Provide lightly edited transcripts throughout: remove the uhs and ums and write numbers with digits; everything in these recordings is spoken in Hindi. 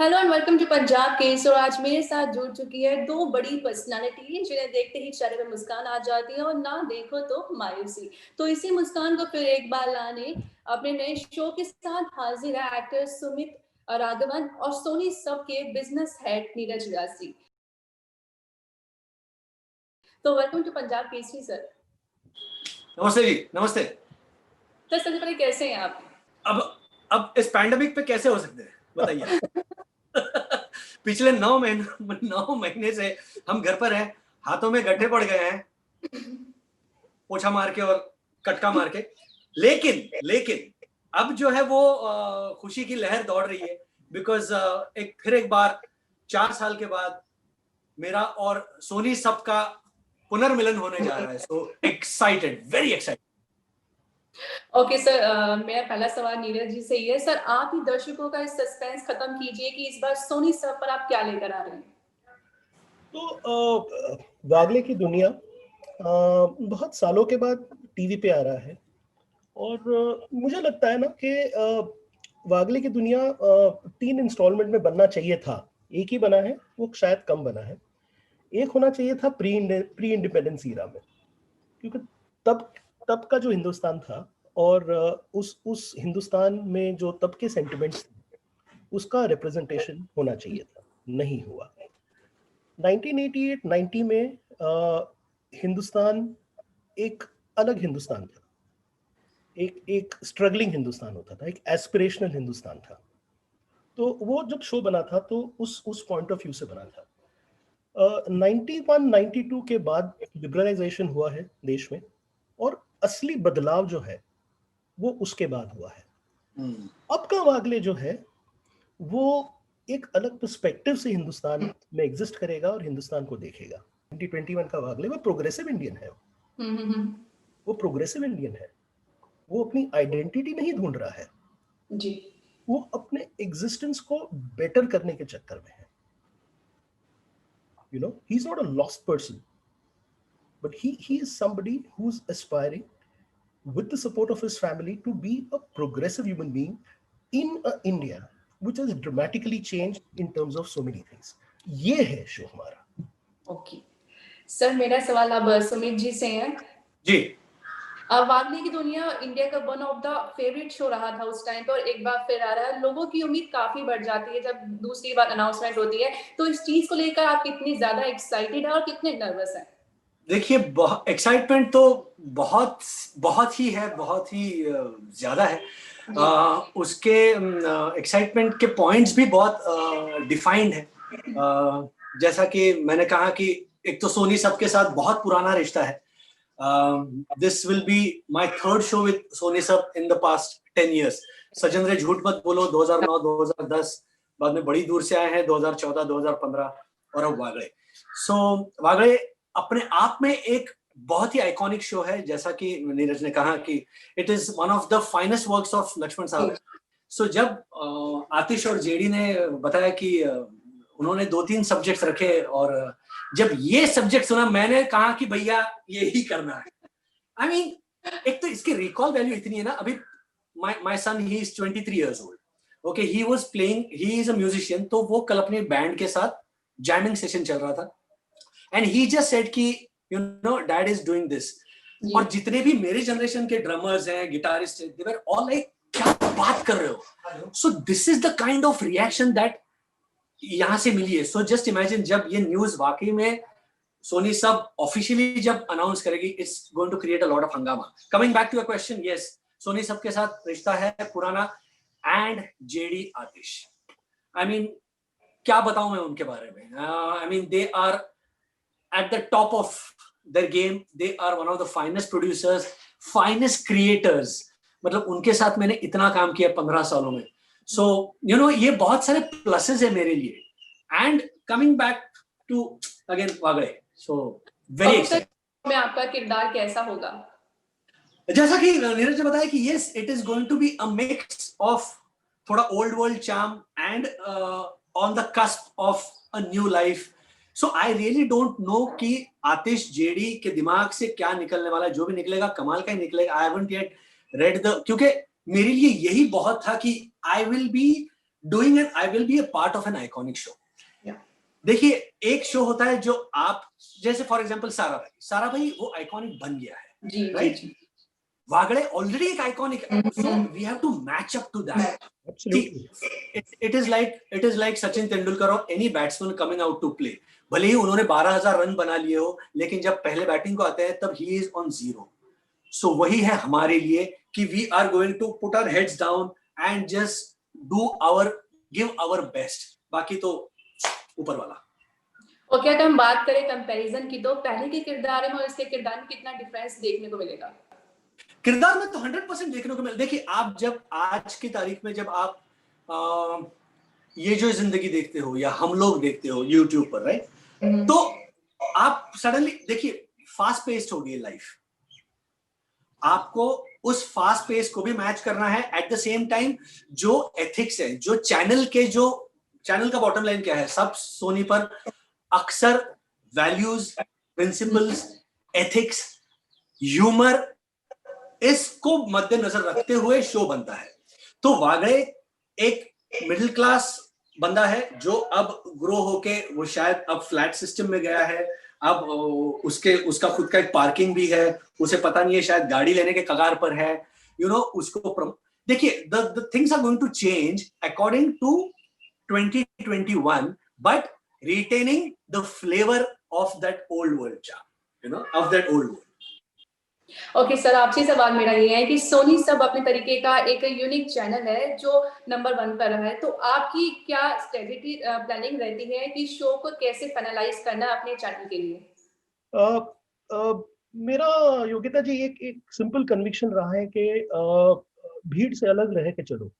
Hello and welcome to Punjab Kesari. और आज मेरे साथ जुड़ चुकी है दो बड़ी पर्सनालिटी जिन्हें देखते ही चेहरे पे मुस्कान आ जाती है और ना देखो तो मायूसी। तो इसी मुस्कान को फिर एक बार लाने अपने नए शो के साथ हाजिर है एक्टर सुमित राघवन और सोनी सब के बिजनेस हेड नीरज व्यासी। तो welcome to Punjab Kesari sir. नमस्ते जी, नमस्ते। तो सबसे पहले कैसे हैं आप? अब इस पैंडेमिक पे कैसे हो सकते हैं बताइए। पिछले 9 महीने से हम घर पर हैं, हाथों में गड्ढे पड़ गए हैं, पोछा मार के और कटका मार के। लेकिन अब जो है वो खुशी की लहर दौड़ रही है बिकॉज एक बार 4 साल के बाद मेरा और सोनी सब का पुनर्मिलन होने जा रहा है। So excited, very excited. Okay sir, मेरा पहला सवाल नीरज जी से ही है। सर, आप ही दर्शकों का इस सस्पेंस खत्म कीजिए कि इस बार सोनी सब पर आप क्या लेकर आ रहे हैं। तो वागले की दुनिया बहुत सालों के बाद टीवी पे आ रहा है और मुझे लगता है ना कि वागले की दुनिया 3 इंस्टॉलमेंट में बनना चाहिए था। एक ही बना है, वो शायद कम बना है। एक होना चाहिए था प्री इंडिपेंडेंस ईरा में, क्योंकि तब तब का जो हिंदुस्तान था और उस हिंदुस्तान में जो तब के सेंटिमेंट्स थे उसका रिप्रेजेंटेशन होना चाहिए था, नहीं हुआ। 1988-90 में हिंदुस्तान एक अलग हिंदुस्तान था, एक स्ट्रगलिंग हिंदुस्तान होता था, एक एस्पिरेशनल हिंदुस्तान था। तो वो जब शो बना था तो उस पॉइंट ऑफ व्यू से बना था। 91-92 के बाद लिबरलाइजेशन हुआ है देश में और असली बदलाव जो है वो उसके बाद हुआ है। अब का वागले जो है वो एक अलग पर्सपेक्टिव से हिंदुस्तान में एग्जिस्ट करेगा और हिंदुस्तान को देखेगा। 2021 का वागले वो प्रोग्रेसिव इंडियन है। वो प्रोग्रेसिव इंडियन है। वो अपनी आइडेंटिटी नहीं ढूंढ रहा है जी। वो अपने एग्जिस्टेंस को बेटर करने के चक्कर में है। He is not a lost person, but he is somebody who's aspiring with the support of his family to be a progressive human being in a India which has dramatically changed in terms of so many things. ये है शो हमारा। ओके सर, मेरा सवाल अब सुमित जी से है। जी, वागले की दुनिया इंडिया का one of the favourite show रहा था उस टाइम पे और एक बार फिर आ रहा है। लोगों की उम्मीद काफी बढ़ जाती है जब दूसरी बार अनाउंसमेंट होती है। तो इस चीज को लेकर आप कितनी ज्यादा एक्साइटेड है और कितने नर्वस हैं? देखिए एक्साइटमेंट तो बहुत बहुत ही है, बहुत ही ज्यादा है। उसके एक्साइटमेंट के पॉइंट्स भी बहुत डिफाइंड है। जैसा कि मैंने कहा कि एक तो सोनी सब के साथ बहुत पुराना रिश्ता है। This will be my third show with Sony सब इन द पास्ट 10 years। सजन रे झूठ मत बोलो 2009 2010, बाद में बड़ी दूर से आए हैं 2014 2015 और अब वागड़े। सो वागड़े अपने आप में एक बहुत ही आइकॉनिक शो है, जैसा कि नीरज ने कहा कि it is one of the finest works of Lakshman साहब। सो जब आतिश और जेडी ने बताया कि उन्होंने 2-3 सब्जेक्ट्स रखे और जब ये सब्जेक्ट सुना मैंने कहा कि भैया ये ही करना है। आई मीन एक तो इसकी रिकॉल वैल्यू इतनी है ना। अभी my son he is 23 years old। Okay, he was playing, he is a musician. तो वो कल अपने बैंड के साथ जैमिंग सेशन चल रहा था एंड ही जस्ट सेड कि you know dad is doing this. और जितने भी मेरे जनरेशन के ड्रमर्स हैं, गिटारिस्ट हैं, दे वर ऑल लाइक क्या बात कर रहे हो। So this is the kind of reaction that यहां से मिली है। सो जस्ट इमेजिन जब ये न्यूज वाकई में सोनी सब ऑफिशियली जब अनाउंस करेगी, it's going to create a lot of हंगामा। Coming back to your question, yes, Sony SAB के साथ रिश्ता है पुराना and JD Aatish. I mean क्या बताऊं मैं उनके बारे में। I mean they are at the top of their game। they are one of the finest producers, finest creators। मतलब उनके साथ मैंने इतना काम किया 15 सालों में। so you know ये बहुत सारे प्लसेस है मेरे लिए। and coming back to again वागड़े, so very excited। में आपका किरदार कैसा होगा? जैसा कि नीरज ने बताया कि yes, it is going to be a mix of थोड़ा old world charm and on the cusp of a new life। So I really don't know कि आतिश जेडी के दिमाग से क्या निकलने वाला है। जो भी निकलेगा कमाल का ही निकलेगा। I haven't yet read the, क्योंकि मेरे लिए यही बहुत था कि I will be doing an I will be a part of an iconic show. देखिए एक शो होता है जो आप, जैसे फॉर एग्जांपल सारा भाई वो आइकॉनिक बन गया है, जी राइट? जी वागड़े ऑलरेडी एक आइकॉनिक है, so we have to match up to that. Absolutely. It is like Sachin Tendulkar और any batsman coming out to play. भले ही उन्होंने 12,000 रन बना लिए हो, लेकिन जब पहले बैटिंग को आते हैं तब ही इज ऑन जीरो। सो वही है हमारे लिए कि we are going to put our heads down and just do our give our best, बाकी तो ऊपर वाला। ओके, अगर हम बात करें कंपैरिजन की, तो पहले के किरदार में और इसके किरदार में कितना डिफरेंस देखने को मिलेगा? किरदार में तो 100% देखने को मिले। देखिए आप जब आज की तारीख में जब आप ये जो जिंदगी देखते हो या हम लोग देखते हो यूट्यूब पर, राइट, तो आप सडनली देखिए फास्ट पेस्ड हो गई लाइफ, आपको उस फास्ट पेस को भी मैच करना है। एट द सेम टाइम जो एथिक्स है, जो चैनल का बॉटम लाइन क्या है, सब सोनी पर अक्सर वैल्यूज, प्रिंसिपल्स, एथिक्स, ह्यूमर, इसको मद्देनजर रखते हुए शो बनता है। तो वागड़े एक मिडिल क्लास बंदा है जो अब ग्रो होके वो शायद अब फ्लैट सिस्टम में गया है, अब उसका खुद का एक पार्किंग भी है, उसे पता नहीं है, शायद गाड़ी लेने के कगार पर है, उसको देखिए the things are going to change according to 2021, but retaining the flavour of that old world charm, of that old world. Okay sir, आपसे सवाल मेरा ये है कि सोनी सब अपने तरीके का एक यूनिक चैनल है जो नंबर 1 पर रहा है, तो आपकी क्या स्ट्रेटेजी प्लानिंग रहती है कि शो को कैसे फाइनलाइज करना है अपने चैनल के लिए? मेरा योगिता जी एक सिंपल कन्विक्शन रहा है कि भीड़ से अलग रह के चलो।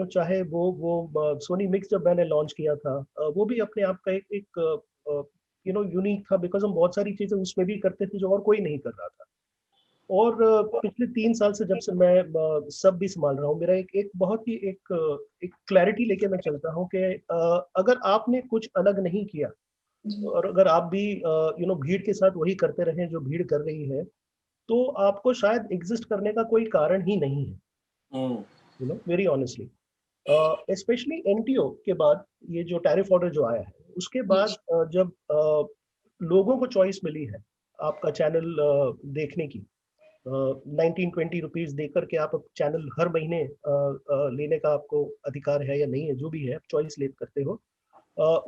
चाहे वो सोनी मिक्स जब मैंने लॉन्च किया था, वो भी अपने आप का एक यूनिक था, बिकॉज हम बहुत सारी चीजें उसमें भी करते थे जो और कोई नहीं कर रहा था। और पिछले 3 साल से जब से मैं सब भी संभाल रहा हूँ, मेरा एक बहुत ही एक क्लैरिटी लेके मैं चलता हूँ कि अगर आपने कुछ अलग नहीं किया और अगर आप भी भीड़ के साथ वही करते रहे जो भीड़ कर रही है, तो आपको शायद एग्जिस्ट करने का कोई कारण ही नहीं है, वेरी ऑनेस्टली। स्पेशली एनटीओ के बाद ये जो टैरिफ ऑर्डर जो आया है, उसके बाद जब लोगों को चॉइस मिली है आपका चैनल देखने की, 19-20 रुपीज देकर के आप चैनल हर महीने लेने का आपको अधिकार है या नहीं है, जो भी है चॉइस ले करते हो।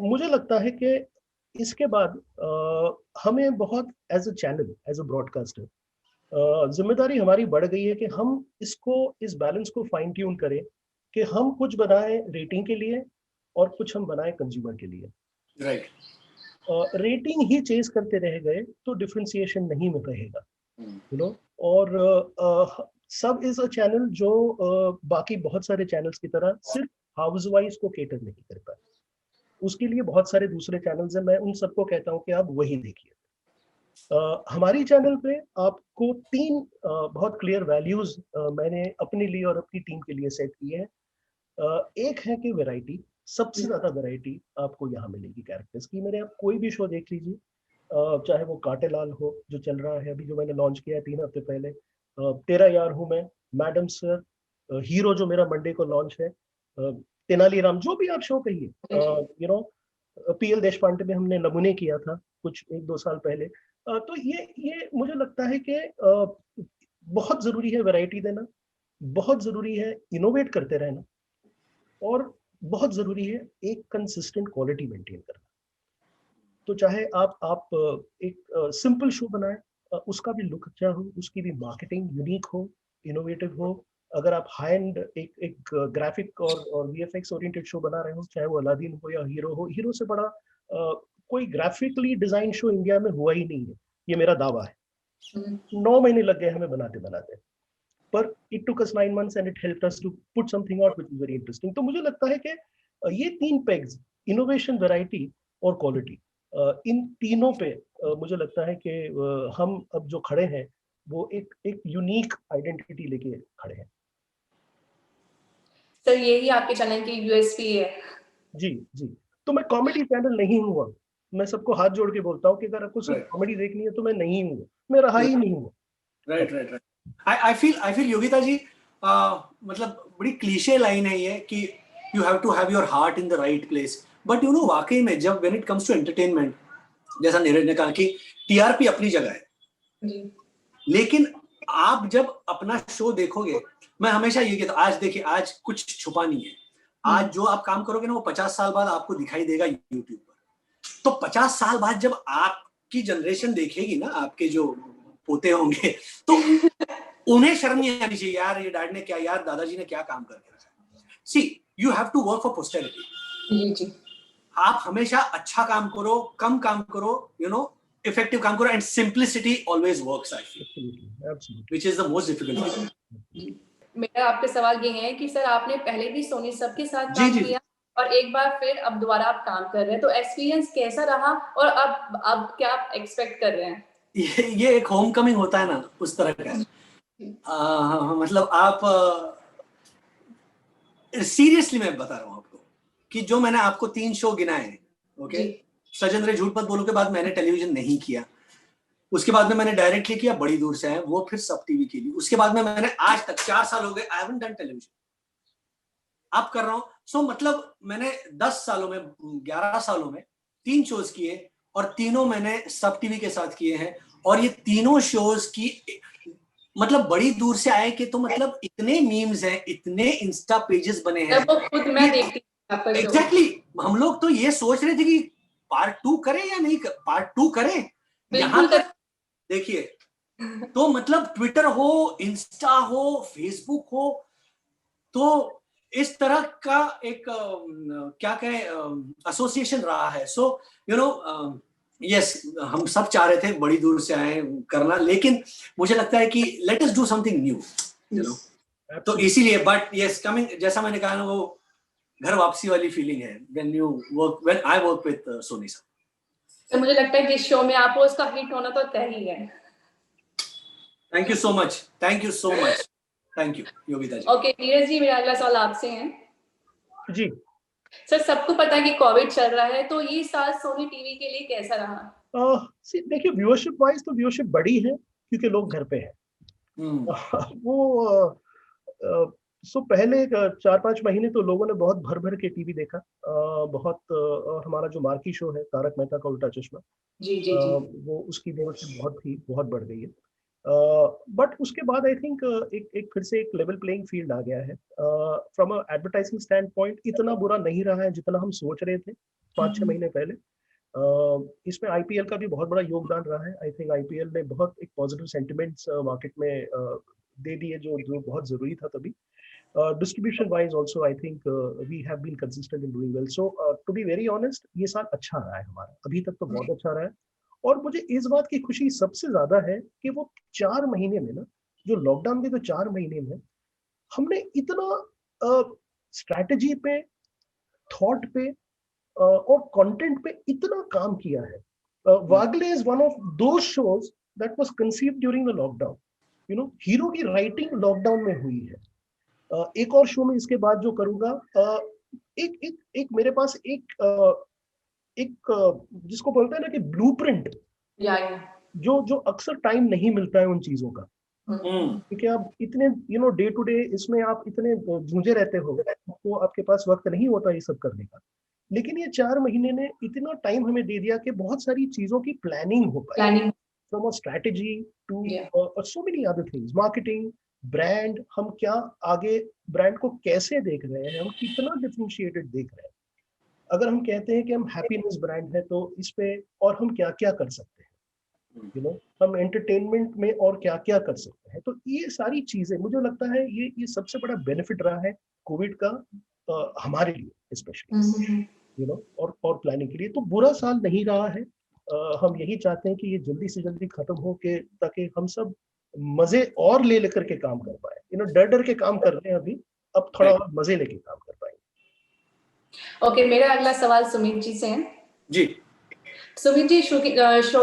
मुझे लगता है कि इसके बाद हमें बहुत as a channel, as a broadcaster, जिम्मेदारी हमारी बढ़ गई है कि हम इस बैलेंस को फाइन ट्यून करें कि हम कुछ बनाएं रेटिंग के लिए और कुछ हम बनाएं कंज्यूमर के लिए। राइट। रेटिंग ही चेज करते रह गए तो डिफरेंशिएशन नहीं में रहेगा, और सब इज अ चैनल जो बाकी बहुत सारे चैनल्स की तरह सिर्फ हाउस वाइज को केटर नहीं करता। उसके लिए बहुत सारे दूसरे चैनल्स हैं, मैं उन सबको कहता हूँ कि आप वही देखिए। हमारी चैनल पे आपको 3 बहुत क्लियर वैल्यूज मैंने अपने लिए और अपनी टीम के लिए सेट किए हैं। एक है कि वैरायटी, सबसे ज्यादा वैरायटी आपको यहाँ मिलेगी कैरेक्टर्स की। मेरे आप कोई भी शो देख लीजिए, चाहे वो कांटेलाल हो जो चल रहा है अभी, जो मैंने लॉन्च किया है 3 हफ्ते पहले, तेरा यार हूँ मैं, मैडम सर, हीरो जो मेरा मंडे को लॉन्च है, तेनालीराम, जो भी आप शो कहिए, पीएल देशपांडे में हमने नमूने किया था कुछ 1-2 साल पहले। तो ये मुझे लगता है कि बहुत जरूरी है वैरायटी देना, बहुत जरूरी है इनोवेट करते रहना, और बहुत जरूरी है एक कंसिस्टेंट क्वालिटी मेंटेन करना। तो चाहे आप एक सिंपल शो बनाएं, उसका भी लुक अच्छा हो, उसकी भी मार्केटिंग यूनिक हो, इनोवेटिव हो। अगर आप हाई एंड एक ग्राफिक और वीएफएक्स ओरिएंटेड शो बना रहे हो, चाहे वो अलादीन हो या हीरो हो, हीरो से बड़ा कोई ग्राफिकली डिजाइन शो इंडिया में हुआ ही नहीं है, ये मेरा दावा है। 9 महीने लग गए हमें बनाते बनाते, पर it took us 9 months and it helped us to put something out which is very interesting. तो मुझे लगता है कि ये 3 pegs, इनोवेशन, वैरायटी और क्वालिटी, इन तीनों पे मुझे लगता है कि हम अब जो खड़े हैं वो एक यूनिक आइडेंटिटी लेके खड़े हैं। सर यही आपके चैनल की यूएसपी है। जी जी। तो मैं कॉमेडी चैनल नहीं हुआ, मैं सबको हाथ जोड़ के बोलता हूँ कि अगर आपको सिर्फ कॉमेडी देखनी है तो मैं नहीं हूँ, मैं रहा ही नहीं हूँ। Right. I feel Yogita ji, मतलब बड़ी क्लीशे लाइन है ये कि you have to have your heart in the right place, but you know वाकई में जब when it comes to entertainment, जैसा नीरज ने कहा कि टीआरपी अपनी जगह है, लेकिन आप जब अपना शो देखोगे, मैं हमेशा ये कहता हूं, आज देखिए, आज कुछ छुपा नहीं है, आज जो आप काम करोगे ना वो 50 साल बाद आपको दिखाई देगा यूट्यूब पर। तो 50 साल बाद जब आपकी जनरेशन देखेगी ना, आपके जो पोते होंगे, तो उन्हें शर्म नहीं आनी चाहिए, यार ये डैड ने क्या, यार दादाजी ने क्या काम करके रखा। See you have to work for posterity. आप हमेशा अच्छा काम करो, कम काम करो, यू नो, इफेक्टिव काम करो, and simplicity always works, I feel, which is the most difficult thing. मेरा आपके सवाल ये है कि सर आपने पहले भी सोनी सब के साथ काम किया और एक बार फिर अब दोबारा आप काम कर रहे हैं, तो एक्सपीरियंस कैसा रहा और अब क्या आप एक्सपेक्ट कर रहे हैं? ये एक होम कमिंग होता है ना, उस तरह का है। मतलब आप सीरियसली मैं बता रहा हूँ आपको कि जो मैंने आपको 3 शो गिनाए हैं, ओके, सजन रे झूठ मत बोलो के बाद मैंने टेलीविजन नहीं किया, उसके बाद में मैंने डायरेक्टली किया बड़ी दूर से आए, वो फिर सब टीवी के लिए, उसके बाद में मैंने आज तक 4 साल हो गए आई हैवंट डन टेलीविजन, अब कर रहा हूँ। सो मतलब मैंने 10 सालों में, 11 सालों में 3 शोज किए और तीनों मैंने सब टीवी के साथ किए हैं, और ये तीनों शोज की मतलब बड़ी दूर से आए कि तो मतलब इतने मीम्स हैं, इतने इंस्टा पेजेस बने हैं, वो खुद मैं देखती हूं। एग्जैक्टली, हम लोग तो ये सोच रहे थे कि पार्ट 2 करें या नहीं, पार्ट 2 करें, यहाँ तक देखिए। तो मतलब ट्विटर हो, इंस्टा हो, फेसबुक हो, तो इस तरह का एक क्या कहें एसोसिएशन रहा है। सो यू नो यस, हम सब चाह रहे थे बड़ी दूर से आए करना, लेकिन मुझे लगता है कि let us do something new, you know, तो इसीलिए, बट यस कमिंग, जैसा मैंने कहा ना, वो घर वापसी वाली फीलिंग है when I work with Sony sir. तो मुझे लगता है जिस शो में आप हो उसका हिट होना तो तय ही है। Thank you so much, thank you so much, thank you Yogita ji. Okay Neeraj ji, मेरा अगला सवाल आपसे है। जी सर, सबको पता है कि कोविड चल रहा है, तो ये साल सोनी टीवी के लिए कैसा रहा? देखिए, व्यूअरशिप वाइज तो व्यूअरशिप बड़ी है क्योंकि लोग घर पे हैं। वो सो पहले 4-5 महीने तो लोगों ने बहुत भर भर के टीवी देखा, बहुत, और हमारा जो मार्की शो है तारक मेहता का उल्टा चश्मा, वो उसकी व्यूअरशिप बहुत बढ़ गई है। बट उसके बाद आई थिंक एक फिर से एक लेवल प्लेइंग फील्ड आ गया है। From a advertising stand point इतना बुरा नहीं रहा है जितना हम सोच रहे थे 5-6 महीने पहले। इसमें आईपीएल का भी बहुत बड़ा योगदान रहा है। आई थिंक आईपीएल ने बहुत एक पॉजिटिव सेंटिमेंट्स मार्केट में दे दिए, जो बहुत जरूरी था तभी। Distribution wise also I think we have been consistent in doing well. So to be very honest, ये साल अच्छा रहा है हमारा, अभी तक तो बहुत अच्छा रहा है। और मुझे इस बात की खुशी सबसे ज्यादा है कि वो 4 महीने में ना, जो लॉकडाउन के जो 4 महीने में हमने इतना स्ट्रैटेजी पे, थॉट पे और कंटेंट पे इतना काम किया है। Wagle is one of those shows that was conceived during the lockdown. You know, hero की राइटिंग लॉकडाउन में हुई है। एक और शो में इसके बाद जो करूंगा, एक मेरे पास एक जिसको बोलते हैं ना कि ब्लूप्रिंट, जो अक्सर टाइम नहीं मिलता है उन चीजों का, क्योंकि आप इतने डे टू डे इसमें आप इतने जूझे रहते हो, तो आपके पास वक्त नहीं होता ये सब करने का। लेकिन ये 4 महीने ने इतना टाइम हमें दे दिया कि बहुत सारी चीजों की प्लानिंग हो पाई, from a strategy to so many other things, marketing, brand, हम क्या आगे ब्रांड को कैसे देख रहे हैं, हम कितना डिफरेंशिएटेड देख रहे हैं। अगर हम कहते हैं कि हम हैप्पीनेस ब्रांड है, तो इस पे और हम क्या क्या कर सकते हैं, हम एंटरटेनमेंट में और क्या क्या कर सकते हैं। तो ये सारी चीजें मुझे लगता है ये सबसे बड़ा बेनिफिट रहा है कोविड का, हमारे लिए स्पेशली, और प्लानिंग के लिए। तो बुरा साल नहीं रहा है। हम यही चाहते हैं कि ये जल्दी से जल्दी खत्म हो के, ताकि हम सब मजे और ले लेकर के काम कर पाए। डर डर के काम कर रहे हैं अभी, अब थोड़ा और मजे लेके काम कर पाएंगे। ओके, मेरा अगला सवाल सुमित जी से है। जी सुमित जी, शो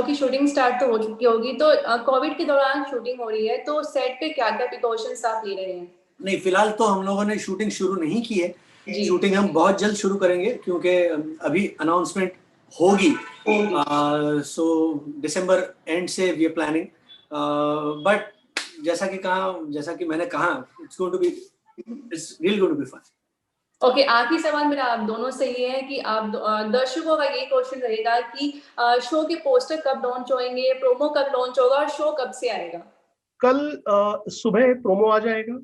की शूटिंग स्टार्ट तो हो चुकी होगी, तो कोविड के दौरान शूटिंग हो रही है, तो सेट पे क्या क्या प्रिकॉशंस आप ले रहे हैं? नहीं, फिलहाल तो हम लोगों ने शूटिंग शुरू नहीं की है। शूटिंग हम बहुत जल्द शुरू करेंगे क्योंकि अभी अनाउंसमेंट होगी, सो दिसंबर एंड से वी आर प्लानिंग, बट जैसा कि मैंने कहा, it's really going to be fun. Okay, आखिरी सवाल मेरा आप दोनों से ये है कि आप दर्शकों का ये क्वेश्चन रहेगा कि शो के पोस्टर कब लॉन्च होंगे, प्रोमो कब लॉन्च होगा और शो कब से आएगा? कल सुबह प्रोमो आ जाएगा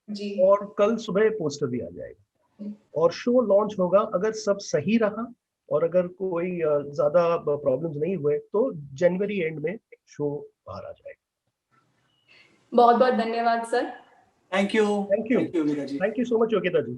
जी। और कल सुबह पोस्टर भी आ जाएगा और शो लॉन्च होगा, अगर सब सही रहा और अगर कोई ज्यादा प्रॉब्लम्स नहीं हुए तो जनवरी एंड में शो बाहर आ जाएगा। बहुत बहुत धन्यवाद sir. Thank you thank you Veera ji. Thank you so much Yogita ji.